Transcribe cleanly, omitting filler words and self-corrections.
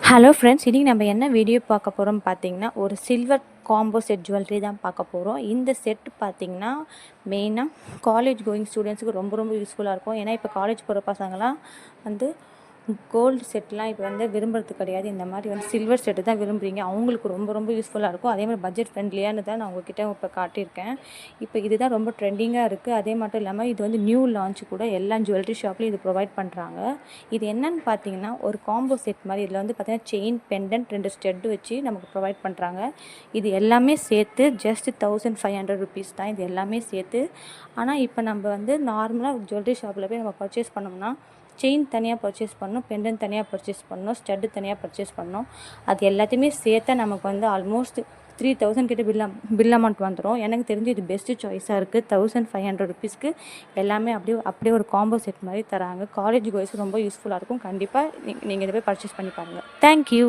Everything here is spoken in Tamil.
ஹலோ ஃப்ரெண்ட்ஸ், இன்றைக்கி நம்ம என்ன வீடியோ பார்க்க போகிறோம் பார்த்தீங்கன்னா, ஒரு சில்வர் காம்போ செட் ஜுவல்லரி தான் பார்க்க போகிறோம். இந்த செட் பார்த்திங்கன்னா மெயினாக காலேஜ் கோயிங் ஸ்டூடெண்ட்ஸுக்கு ரொம்ப ரொம்ப யூஸ்ஃபுல்லாக இருக்கும். ஏன்னா இப்போ காலேஜ் போகிற பசங்களாம் வந்து கோல்டு செட்லாம் இப்போ வந்து விரும்புறது கிடையாது. இந்த மாதிரி வந்து சில்வர் செட்டு தான் விரும்புகிறீங்க. அவங்களுக்கு ரொம்ப ரொம்ப யூஸ்ஃபுல்லாக இருக்கும். அதே மாதிரி பட்ஜெட் ஃப்ரெண்ட்லியானு தான் நான் உங்ககிட்ட இப்போ காட்டியிருக்கேன். இப்போ இதுதான் ரொம்ப ட்ரெண்டிங்காக இருக்குது. அதே மட்டும் இல்லாமல் இது வந்து நியூ லான்ச் கூட எல்லா ஜுவல்லரி ஷாப்லையும் இது ப்ரொவைட் பண்ணுறாங்க. இது என்னன்னு பார்த்தீங்கன்னா ஒரு காம்போ செட் மாதிரி. இதில் வந்து பார்த்தீங்கன்னா செயின், பெண்டன்ட், 2 ஸ்டெட் வச்சு நமக்கு ப்ரொவைட் பண்ணுறாங்க. இது எல்லாமே சேர்த்து ஜஸ்ட் 1500 ருபீஸ் தான். இது எல்லாமே சேர்த்து. ஆனால் இப்போ நம்ம வந்து நார்மலாக ஜுவல்லரி ஷாப்பில் போய் நம்ம பர்ச்சேஸ் பண்ணோம்னா செயின் தனியாக பர்ச்சேஸ் பண்ணணும், பெண்டன்ட் தனியாக பர்ச்சேஸ் பண்ணணும், ஸ்டட்டு தனியாக பர்ச்சேஸ் பண்ணணும். அது எல்லாத்தையுமே சேர்த்தா நமக்கு வந்து ஆல்மோஸ்ட் 3000 கிட்ட பில் அமௌண்ட் வந்துடும். எனக்கு தெரிஞ்சு இது பெஸ்ட்டு சாய்ஸாக இருக்குது. 1500 ருபீஸ்க்கு எல்லாமே அப்படியே ஒரு காம்போ செட் மாதிரி தராங்க. காலேஜ் கோய்ஸ் ரொம்ப யூஸ்ஃபுல்லாக இருக்கும். கண்டிப்பாக நீங்கள் இதை போய் பர்ச்சேஸ் பண்ணி பாருங்கள். தேங்க்யூ.